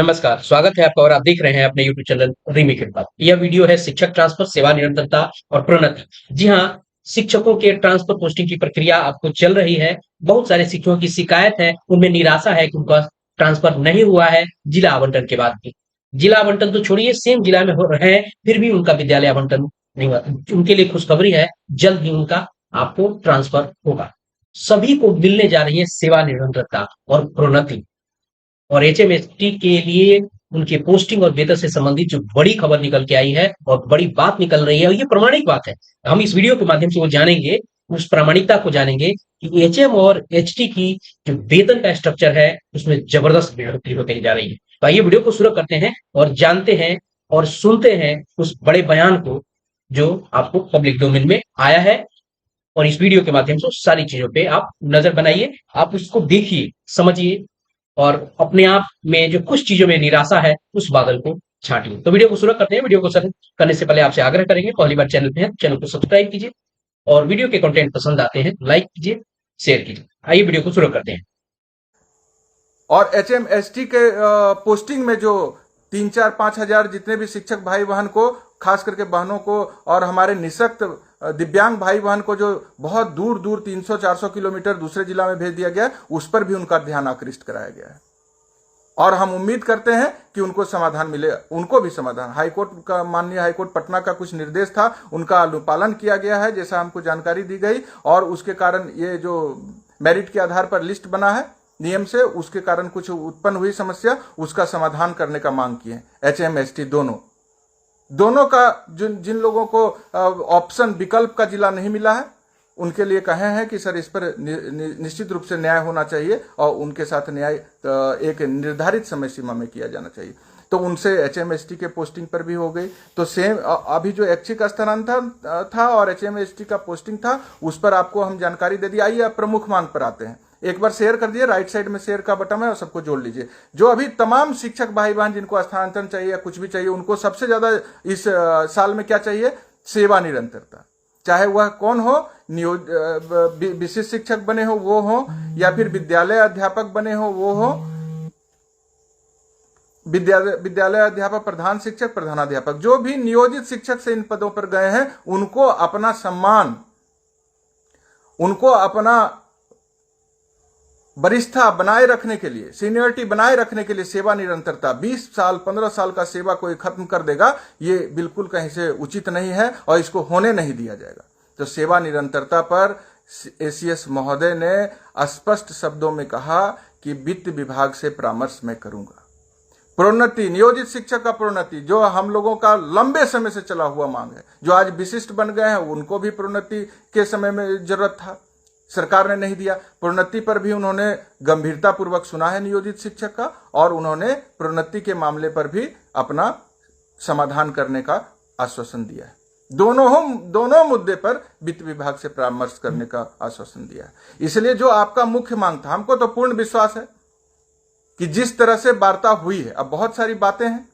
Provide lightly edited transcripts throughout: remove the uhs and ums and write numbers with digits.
नमस्कार, स्वागत है आपका और आप देख रहे हैं अपने यूट्यूब चैनल रीमी की बात। यह वीडियो है शिक्षक ट्रांसफर, सेवा निरंतरता और प्रोन्नति। जी हाँ, शिक्षकों के ट्रांसफर पोस्टिंग की प्रक्रिया आपको चल रही है। बहुत सारे शिक्षकों की शिकायत है, उनमें निराशा है कि उनका ट्रांसफर नहीं हुआ है जिला आवंटन के बाद भी। जिला आवंटन तो छोड़िए, सेम जिला में हो रहे हैं, फिर भी उनका विद्यालय आवंटन नहीं हुआ। उनके लिए खुशखबरी है, जल्द ही उनका आपको ट्रांसफर होगा। सभी को मिलने जा रही है सेवा निरंतरता और प्रोन्नति। और एचएमएसटी के लिए उनके पोस्टिंग और वेतन से संबंधित जो बड़ी खबर निकल के आई है और बड़ी बात निकल रही है, और ये प्रामाणिक बात है। हम इस वीडियो के माध्यम से वो जानेंगे, उस प्रामाणिकता को जानेंगे कि एचएम और एचटी की जो वेतन का स्ट्रक्चर है उसमें जबरदस्त बढ़ोतरी होती जा रही है। तो आइए वीडियो को शुरू करते हैं और जानते हैं और सुनते हैं उस बड़े बयान को जो आपको पब्लिक डोमेन में आया है। और इस वीडियो के माध्यम से सारी चीजों पे आप नजर बनाइए, आप उसको देखिए, समझिए और अपने आप में जो कुछ चीजों में निराशा है उस बादल को छांटिए। तो वीडियो को शुरू करते हैं। वीडियो को शुरू करने से पहले आपसे आग्रह करेंगे, पहली बार चैनल पे हैं, चैनल को सब्सक्राइब कीजिए और वीडियो के कंटेंट पसंद आते हैं लाइक कीजिए, शेयर कीजिए। आइए वीडियो को शुरू करते हैं। और एचएमएसटी के पोस्टिंग में जो 3-4-5 हजार जितने भी शिक्षक भाई बहन को, खास करके बहनों को और हमारे निःशक्त दिव्यांग भाई बहन को जो बहुत दूर दूर 300-400 किलोमीटर दूसरे जिला में भेज दिया गया, उस पर भी उनका ध्यान आकृष्ट कराया गया है। और हम उम्मीद करते हैं कि उनको समाधान मिले, उनको भी समाधान। हाईकोर्ट का, माननीय हाईकोर्ट पटना का कुछ निर्देश था, उनका अनुपालन किया गया है जैसा हमको जानकारी दी गई, और उसके कारण ये जो मेरिट के आधार पर लिस्ट बना है नियम से, उसके कारण कुछ उत्पन्न हुई समस्या, उसका समाधान करने का मांग किए एचएमएसटी दोनों का। जिन लोगों को ऑप्शन विकल्प का जिला नहीं मिला है, उनके लिए कहे हैं कि सर इस पर निश्चित रूप से न्याय होना चाहिए और उनके साथ न्याय एक निर्धारित समय सीमा में किया जाना चाहिए। तो उनसे एचएमएसटी के पोस्टिंग पर भी हो गई। तो सेम अभी जो ऐच्छिक स्थानांतरण था और एचएमएसटी का पोस्टिंग था, उस पर आपको हम जानकारी दे दी। आइए आप प्रमुख मांग पर आते हैं। एक बार शेयर कर दिए, राइट साइड में शेयर का बटन है और सबको जोड़ लीजिए। जो अभी तमाम शिक्षक भाई बहन जिनको स्थानांतरण चाहिए या कुछ भी चाहिए, उनको सबसे ज्यादा इस साल में क्या चाहिए? सेवा निरंतरता। चाहे वह कौन हो, विशिष्ट शिक्षक बने हो वो हो, या फिर विद्यालय अध्यापक बने हो वो हो, विद्यालय अध्यापक, प्रधान शिक्षक, प्रधानाध्यापक, जो भी नियोजित शिक्षक से इन पदों पर गए हैं, उनको अपना सम्मान, उनको अपना वरिष्ठता बनाए रखने के लिए, सीनियरिटी बनाए रखने के लिए सेवा निरंतरता। 20 साल 15 साल का सेवा कोई खत्म कर देगा, ये बिल्कुल कहीं से उचित नहीं है और इसको होने नहीं दिया जाएगा। तो सेवा निरंतरता पर एसीएस महोदय ने स्पष्ट शब्दों में कहा कि वित्त विभाग से परामर्श मैं करूंगा। प्रोन्नति, नियोजित शिक्षक का प्रोन्नति, जो हम लोगों का लंबे समय से चला हुआ मांग है, जो आज विशिष्ट बन गए हैं, उनको भी प्रोन्नति के समय में जरूरत था, सरकार ने नहीं दिया। प्रोन्नति पर भी उन्होंने गंभीरता पूर्वक सुना है नियोजित शिक्षक का, और उन्होंने प्रोन्नति के मामले पर भी अपना समाधान करने का आश्वासन दिया है। दोनों मुद्दे पर वित्त विभाग से परामर्श करने का आश्वासन दिया है। इसलिए जो आपका मुख्य मांग था, हमको तो पूर्ण विश्वास है कि जिस तरह से वार्ता हुई है, अब बहुत सारी बातें हैं,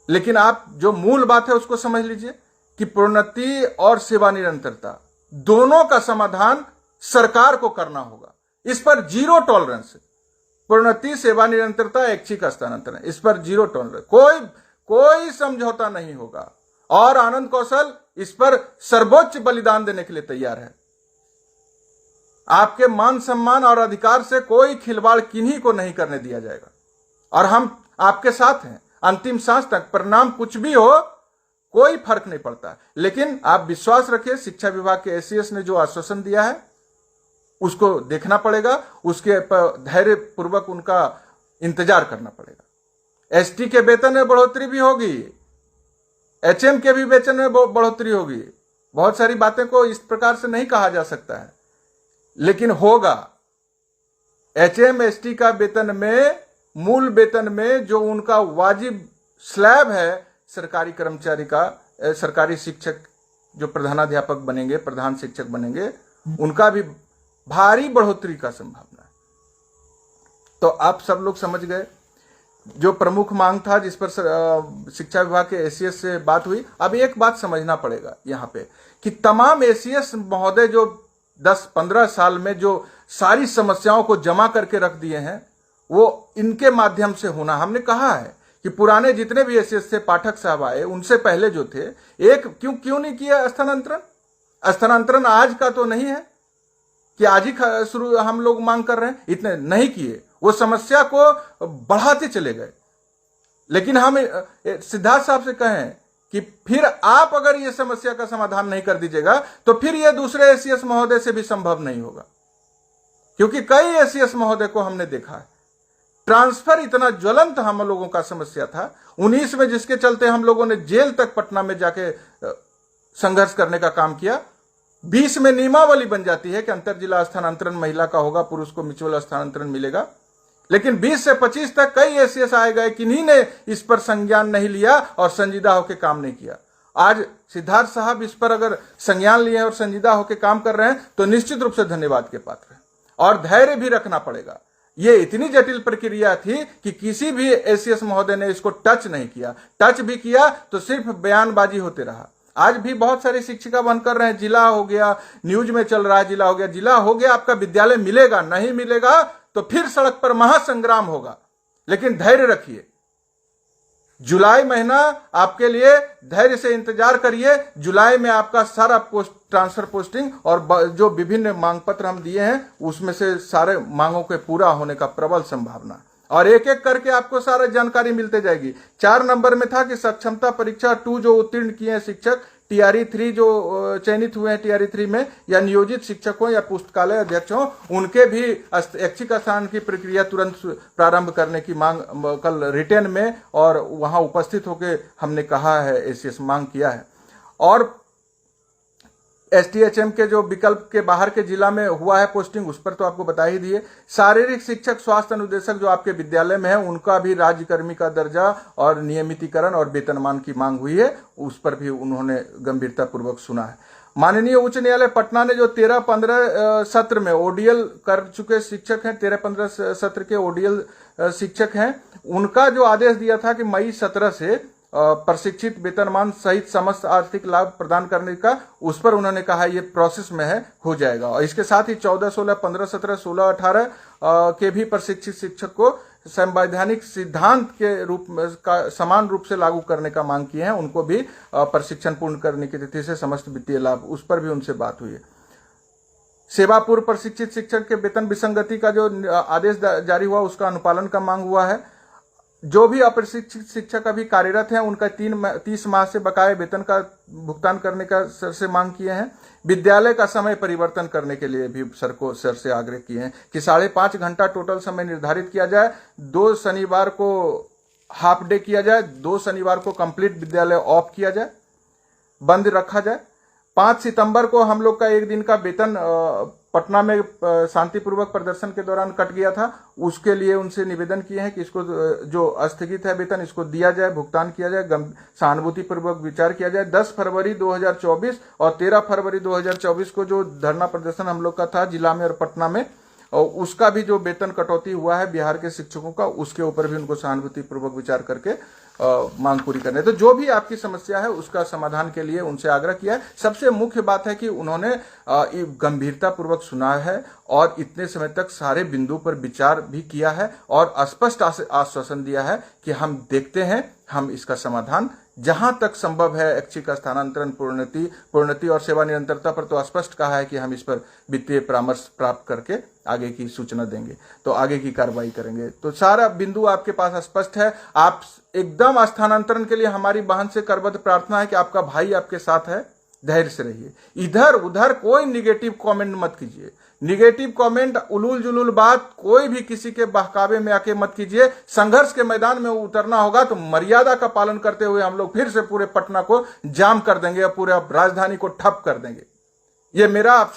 लेकिन आप जो मूल बात है उसको समझ लीजिए कि प्रोन्नति और सेवा निरंतरता दोनों का समाधान सरकार को करना होगा। इस पर जीरो टॉलरेंस है। प्रोन्नति, सेवा निरंतरता, ऐच्छिक स्थानांतरण, इस पर जीरो टॉलरेंस, कोई समझौता नहीं होगा। और आनंद कौशल इस पर सर्वोच्च बलिदान देने के लिए तैयार है। आपके मान सम्मान और अधिकार से कोई खिलवाड़ किन्हीं को नहीं करने दिया जाएगा, और हम आपके साथ हैं अंतिम सांस तक। परिणाम कुछ भी हो, कोई फर्क नहीं पड़ता, लेकिन आप विश्वास रखिए, शिक्षा विभाग के एसीएस ने जो आश्वासन दिया है उसको देखना पड़ेगा, उसके धैर्य पूर्वक उनका इंतजार करना पड़ेगा। एसटी के वेतन में बढ़ोतरी भी होगी, एचएम के भी वेतन में बढ़ोतरी होगी। बहुत सारी बातें को इस प्रकार से नहीं कहा जा सकता है, लेकिन होगा। एचएम एसटी का वेतन में, मूल वेतन में जो उनका वाजिब स्लैब है सरकारी कर्मचारी का, सरकारी शिक्षक जो प्रधानाध्यापक बनेंगे, प्रधान शिक्षक बनेंगे, उनका भी भारी बढ़ोतरी का संभावना है। तो आप सब लोग समझ गए जो प्रमुख मांग था, जिस पर शिक्षा विभाग के एसीएस से बात हुई। अब एक बात समझना पड़ेगा यहां पे कि तमाम एसीएस महोदय जो 10-15 साल में जो सारी समस्याओं को जमा करके रख दिए हैं, वो इनके माध्यम से होना। हमने कहा है कि पुराने जितने भी एसीएस से पाठक साहब आए, उनसे पहले जो थे, एक क्यों नहीं किया स्थानांतरण आज का तो नहीं है कि आज ही शुरू हम लोग मांग कर रहे हैं, इतने नहीं किए, वो समस्या को बढ़ाते चले गए। लेकिन हम सिद्धार्थ साहब से कहें कि फिर आप अगर ये समस्या का समाधान नहीं कर दीजिएगा तो फिर ये दूसरे एसीएस महोदय से भी संभव नहीं होगा, क्योंकि कई एसीएस महोदय को हमने देखा है ट्रांसफर इतना ज्वलंत हम लोगों का समस्या था 19 में, जिसके चलते हम लोगों ने जेल तक पटना में जाके संघर्ष करने का काम किया। 20 में नियमावली बन जाती है कि अंतर जिला स्थानांतरण महिला का होगा, पुरुष को म्यूचुअल स्थानांतरण मिलेगा। लेकिन 20 से 25 तक कई एसीएस आए गए, किन्हीं ने इस पर संज्ञान नहीं लिया और संजीदा होकर काम नहीं किया। आज सिद्धार्थ साहब इस पर अगर संज्ञान लिए और संजीदा होकर काम कर रहे हैं तो निश्चित रूप से धन्यवाद के पात्र है, और धैर्य भी रखना पड़ेगा। ये इतनी जटिल प्रक्रिया थी कि किसी भी एसीएस महोदय ने इसको टच नहीं किया, टच भी किया तो सिर्फ बयानबाजी होते रहा। आज भी बहुत सारी शिक्षिका बनकर रहे हैं, जिला हो गया, न्यूज में चल रहा है, जिला हो गया, जिला हो गया, आपका विद्यालय मिलेगा, नहीं मिलेगा तो फिर सड़क पर महासंग्राम होगा। लेकिन धैर्य रखिए, जुलाई महीना आपके लिए, धैर्य से इंतजार करिए। जुलाई में आपका सारा ट्रांसफर पोस्टिंग और जो विभिन्न मांग पत्र हम दिए हैं उसमें से सारे मांगों के पूरा होने का प्रबल संभावना, और एक एक करके आपको सारा जानकारी मिलते जाएगी। 4 नंबर में था कि सक्षमता परीक्षा 2 जो उत्तीर्ण किए हैं शिक्षक, टीआरई 3 जो चयनित हुए हैं टीआरई 3 में, या नियोजित शिक्षकों या पुस्तकालय अध्यक्ष हो, उनके भी ऐच्छिक स्थान की प्रक्रिया तुरंत प्रारंभ करने की मांग कल रिटेन में और वहां उपस्थित होकर हमने कहा है, एसीएस मांग किया है। और एसटीएचएम के जो विकल्प के बाहर के जिला में हुआ है पोस्टिंग, उस पर तो आपको बता ही दिए। शारीरिक शिक्षक स्वास्थ्य अनुदेशक जो आपके विद्यालय में है, उनका भी राज्यकर्मी का दर्जा और नियमितीकरण और वेतनमान की मांग हुई है, उस पर भी उन्होंने गंभीरता पूर्वक सुना है। माननीय उच्च न्यायालय पटना ने जो 13-15 सत्र में ओडीएल कर चुके शिक्षक हैं, 13-15 सत्र के ओडीएल शिक्षक हैं, उनका जो आदेश दिया था कि मई 17 से प्रशिक्षित वेतनमान सहित समस्त आर्थिक लाभ प्रदान करने का, उस पर उन्होंने कहा ये प्रोसेस में है, हो जाएगा। और इसके साथ ही 14, 16, 15, 17, 16, 18 के भी प्रशिक्षित शिक्षक को संवैधानिक सिद्धांत के रूप में का समान रूप से लागू करने का मांग किए हैं। उनको भी प्रशिक्षण पूर्ण करने की तिथि से समस्त वित्तीय लाभ, उस पर भी उनसे बात हुई है। सेवा पूर्व प्रशिक्षित शिक्षक के वेतन विसंगति का जो आदेश जारी हुआ, उसका अनुपालन का मांग हुआ है। जो भी अप्रशिक्षित शिक्षक अभी कार्यरत हैं, उनका 30 माह से बकाये वेतन का भुगतान करने का सर से मांग किए हैं। विद्यालय का समय परिवर्तन करने के लिए भी सर से आग्रह किए हैं कि 5.5 घंटा टोटल समय निर्धारित किया जाए, 2 शनिवार को हाफ डे किया जाए, 2 शनिवार को कंप्लीट विद्यालय ऑफ किया जाए, बंद रखा जाए। 5 सितंबर को हम लोग का 1 दिन का वेतन पटना में शांतिपूर्वक प्रदर्शन के दौरान कट गया था, उसके लिए उनसे निवेदन किए हैं कि इसको जो स्थगित है वेतन, इसको दिया जाए, भुगतान किया जाए, सहानुभूतिपूर्वक विचार किया जाए। 10 फरवरी 2024 और 13 फरवरी 2024 को जो धरना प्रदर्शन हम लोग का था जिला में और पटना में, और उसका भी जो वेतन कटौती हुआ है बिहार के शिक्षकों का, उसके ऊपर भी उनको सहानुभूतिपूर्वक विचार करके मांग पूरी करने। तो जो भी आपकी समस्या है उसका समाधान के लिए उनसे आग्रह किया है। सबसे मुख्य बात है कि उन्होंने गंभीरता पूर्वक सुना है और इतने समय तक सारे बिंदु पर विचार भी किया है और स्पष्ट आश्वासन दिया है कि हम देखते हैं, हम इसका समाधान जहां तक संभव है, ऐच्छिक स्थानांतरण, प्रोन्नति और सेवा निरंतरता पर तो स्पष्ट कहा है कि हम इस पर वित्तीय परामर्श प्राप्त करके आगे की सूचना देंगे, तो आगे की कार्रवाई करेंगे। तो सारा बिंदु आपके पास स्पष्ट है। आप एकदम स्थानांतरण के लिए हमारी बहन से करबद्ध प्रार्थना है कि आपका भाई आपके साथ है, धैर्य से रहिए। इधर उधर कोई निगेटिव कमेंट मत कीजिए, निगेटिव कमेंट, उलूल जुलूल बात कोई भी किसी के बहकावे में आके मत कीजिए। संघर्ष के मैदान में उतरना होगा तो मर्यादा का पालन करते हुए हम लोग फिर से पूरे पटना को जाम कर देंगे और पूरे राजधानी को ठप कर देंगे। ये मेरा आपसे